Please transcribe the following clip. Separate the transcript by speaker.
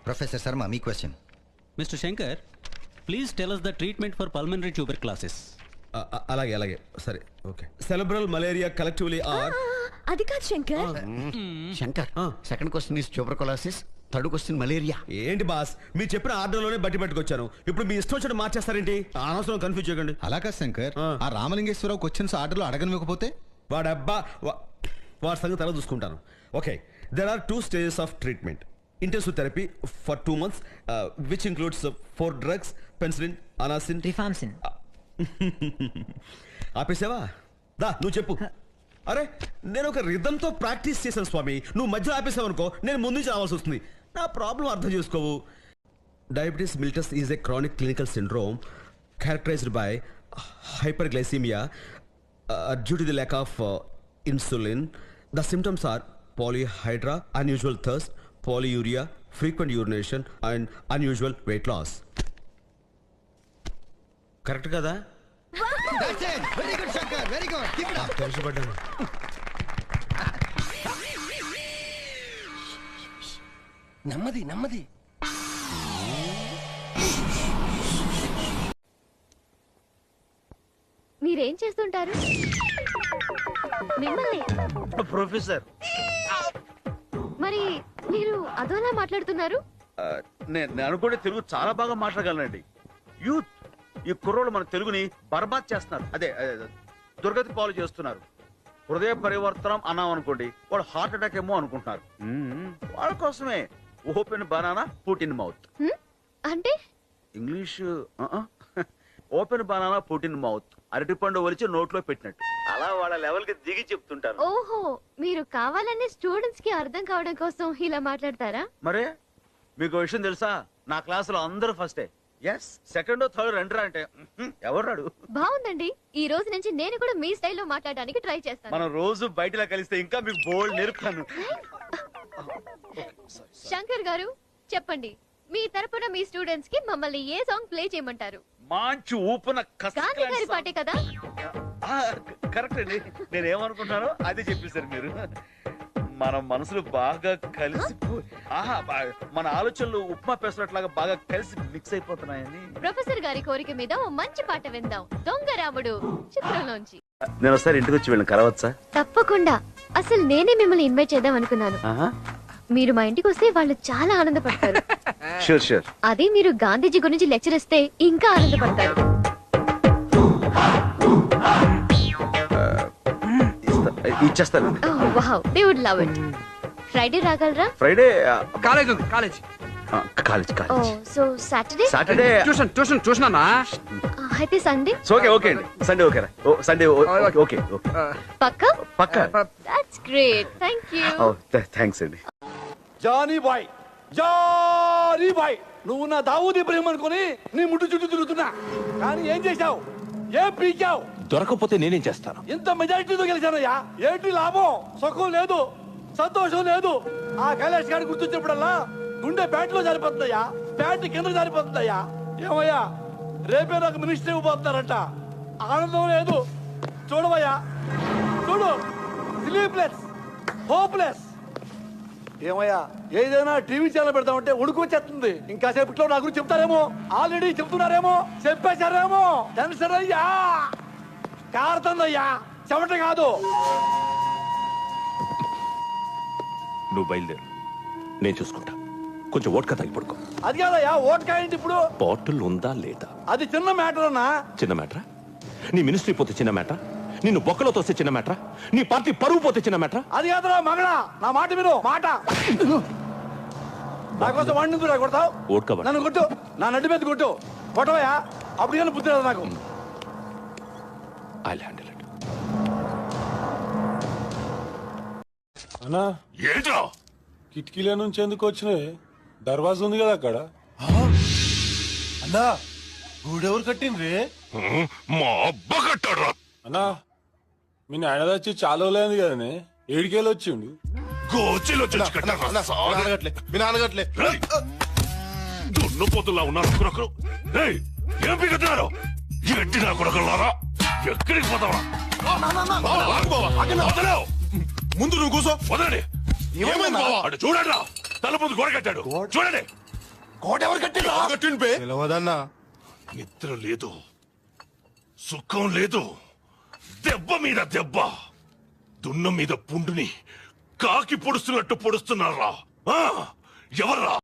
Speaker 1: Professor Sharma, మీ question.
Speaker 2: Mister Shankar, please tell us the treatment for pulmonary tuberculosis.
Speaker 3: అలాగే అలాగే సరే okay. Cerebral malaria collectively are.
Speaker 4: అది కాదు Shankar.
Speaker 1: Shankar, second question is tuberculosis, third question malaria.
Speaker 3: ఏంటి boss, మీరు చెప్పిన ఆర్డర్లోనే బట్టి పట్టుకొచ్చాను. ఇప్పుడు మీ ఇష్టం వచ్చి మార్చేస్తారేంటి? అనవసరం కన్ఫ్యూజ్ చేయకండి.
Speaker 5: అలా కాదు శంకర్, ఆ రామలింగేశ్వరరావు క్వశ్చన్స్ ఆర్డర్లో అడగనివ్వకపోతే
Speaker 3: వాడి సంగతి అలా చూసుకుంటాను. Okay, there are 2 stages of treatment. Intensive therapy for 2 months, which includes 4 drugs, penicillin, anacin,
Speaker 4: rifampicin.
Speaker 3: ఆపేసావా? దా నువ్వు చెప్పు. అరే నేను ఒక రిథంతో ప్రాక్టీస్ చేశాను స్వామి, నువ్వు మధ్యలో ఆపేసావు అనుకో నేను ముందు నుంచి రావాల్సి వస్తుంది. నా ప్రాబ్లం అర్థం చేసుకోవు. Diabetes mellitus is a chronic clinical syndrome characterised by hyperglycemia due to the lack of insulin. The symptoms are polyhydra, unusual thirst, polyuria, frequent urination and unusual weight loss. Correct కదా?
Speaker 1: Very good Shankar, very good. Keep it up.
Speaker 3: తెలుసుపడ్డాను.
Speaker 6: నెమ్మది నెమ్మది.
Speaker 7: మీరేం చేస్తుంటారు? మిమ్మల్ని
Speaker 6: professor,
Speaker 7: మరి మీరు అదోలా మాట్లాడుతున్నారు?
Speaker 6: నేను అనుకుంటే తెలుగు చాలా బాగా మాట్లాడగలనండి. యూత్, ఈ కుర్రోళ్ళు మన తెలుగుని బర్బాద్ చేస్తున్నారు. అదే దుర్గతి పాలు చేస్తున్నారు. హృదయ పరివర్తనం అన్నాం అనుకోండి, వాడు హార్ట్ అటాక్ ఏమో అనుకుంటున్నారు. వాళ్ళ కోసమే open banana put in mouth.
Speaker 7: అంటే
Speaker 6: English open banana put in mouth, అరటిపండు ఒలిచి నోట్లో పెట్టినట్టు. అలా వాళ్ళ లెవెల్ కి దిగి చెప్తుంటారు.
Speaker 7: ఓహో, మీరు కావాలని స్టూడెంట్స్ కి అర్థం కావడం కోసం ఇలా మాట్లాడతారా?
Speaker 6: మరే మీకు విషయం తెలుసా, నా క్లాసులో అందరూ ఫస్టే. ఎస్, సెకండ్ థర్డ్ రెండరా అంటే ఎవరాడు.
Speaker 7: బాగుందండి. ఈ రోజు నుంచి నేను కూడా మీ స్టైల్లో మాట్లాడడానికి ట్రై చేస్తాను.
Speaker 6: మనం రోజు బయటలా కలిస్తే ఇంకా మీకు బోల్డ్ నేర్పుతాను.
Speaker 7: శంకర్ గారు చెప్పండి, మీ తరపున మీ స్టూడెంట్స్ కి మమ్మల్ని ఏ సాంగ్ ప్లే చేయమంటారు?
Speaker 6: మంచి ఊపున
Speaker 7: గాంధీ గారి పాటే కదా?
Speaker 6: కరెక్ట్ అండి. నేనేమనుకుంటున్నానో అదే చెప్పేశారు మీరు. మన మనసులు బాగా కలిసి మన ఆలోచనలు ఉప్మా పెసరట్లాగా బాగా కలిసి మిక్స్ అయిపోతున్నాయని.
Speaker 7: ప్రొఫెసర్ గారి కోరిక మీద ఓ మంచి పాట విందాం, దొంగ రాముడు చిత్రంలోంచి.
Speaker 6: నేను ఒకసారి ఇంటికి వచ్చి వీళ్ళని కలవచ్చా?
Speaker 7: తప్పకుండా. అసలు నేనే మిమ్మల్ని ఇన్వైట్ చేద్దాం అనుకున్నాను. మీరు మా ఇంటికి వస్తే వాళ్ళు చాలా ఆనందపడతారు.
Speaker 6: Sure sure.
Speaker 7: అది మీరు గాంధీజీ గురించి లెక్చర్ ఇస్తే ఇంకా ఆనందపడతారు.
Speaker 6: ఇచ్చేస్తాను.
Speaker 7: Wow, they would love it. Friday రాగలరా?
Speaker 6: ఫ్రైడే
Speaker 8: కాలేజ్ ఉంది. College
Speaker 6: college college.
Speaker 7: So Saturday?
Speaker 6: Saturday
Speaker 8: tuition అన్నా.
Speaker 7: అయితే సండే?
Speaker 6: ఓకే ఓకే అండి. సండే ఓకేరా? Sunday okay.
Speaker 7: పక్కా?
Speaker 6: పక్కా.
Speaker 7: That's great. థాంక్యూ.
Speaker 6: థ్యాంక్స్ అండి.
Speaker 9: జానీ బాయ్, నువ్వు నా దావూద్ ఇబ్రహీం అనుకుని నీ ముట్టు చుట్టూ తిరుగుతున్నా, కానీ ఏం చేశావు? ఏం పీకావు?
Speaker 8: దొరకపోతే నేనేం చేస్తాను?
Speaker 9: ఇంత మెజారిటీతో గెలిచానయ్యా. ఏంటి లాభం? సుఖం లేదు, సంతోషం లేదు. ఆ కైలాష్ గారిని గుర్తొచ్చినప్పుడల్లా గుండె బ్యాట్లో జారిపోతుందయ్యా, బ్యాట్ కింద జారిపోతుందయ్యా. ఏమయ్యా, రేపే నాకు మినిస్టర్ ఇవ్వబోతున్నారంట. ఆనందం లేదు. చూడవయ్యా, చూడు, స్లీప్లెస్, హోప్లెస్. ఏమయ్యా, ఏదైనా టీవీ ఛానల్ పెడతామంటే ఉడుకు వచ్చేస్తుంది. ఇంకా సేపట్లో నా గురించి చెప్తారేమో, ఆల్రెడీ చెప్తున్నారేమో, చెప్పేశారేమో. టెన్షన్ అయ్యా, కారుతుందయ్యా, చెమట కాదు.
Speaker 8: నువ్వు బయలుదేరు, నేను చూసుకుంటా. కొంచెం ఓట్కా తాగి పడుకో.
Speaker 9: అది కాదయ్యా, ఓట్కా ఏంటి ఇప్పుడు?
Speaker 8: బాటిల్ ఉందా లేదా?
Speaker 9: అది చిన్న మ్యాటర్ అన్నా.
Speaker 8: చిన్న మ్యాటరా? నీ మినిస్ట్రీ పోతే చిన్న మ్యాటరా? నిన్ను బొక్కలో తోస్తే చిన్న మ్యాటరా? నీ పార్టీ పరువు పోతే చిన్న మ్యాటరా?
Speaker 9: అది కాదురా మగడా, నా మాట విను. మాట నా కోసం వండిందురా కొడతావు.
Speaker 8: ఓట్కా
Speaker 9: నన్ను కొట్టు, నా నడ్డి మీద కొట్టు, కొట్టవయ్యా. అప్పుడు కానీ బుద్ధి లేదు నాకు.
Speaker 8: I'll handle it.
Speaker 10: అన్నా
Speaker 8: ఏంటో
Speaker 10: కిటికీల నుంచి ఎందుకు వచ్చినాయి? దర్వాజా ఉంది కదా అక్కడ. అన్నా గూడెవరు కట్టిండ్రీ?
Speaker 8: మా అబ్బ కట్టాడు.
Speaker 10: అన్నా మీ నాయన వచ్చి చాలా లేదు కదనే, ఏడికేళ్ళు వచ్చిండు.
Speaker 8: గోచిలో
Speaker 10: మీ నాన్నగట్లే
Speaker 8: దున్నపోతులా ఉన్నారు ఒకరొకరు. ఏం పిగుతున్నారు? ఎట్టి నా కొడుకులారా, ఎక్కడికి పోతావా?
Speaker 10: ముందు నువ్వు కూర్చో.
Speaker 8: వదండి, చూడండి. తల ముందు గోడ కట్టాడు చూడండి.
Speaker 10: కోట ఎవరు కట్టిండు తెలియదన్నా.
Speaker 8: నిద్ర లేదు, సుఖం లేదు, దెబ్బ మీద దెబ్బ, దున్న మీద పుండుని కాకి పొడుస్తున్నట్టు పొడుస్తున్నారా? ఎవర్రా?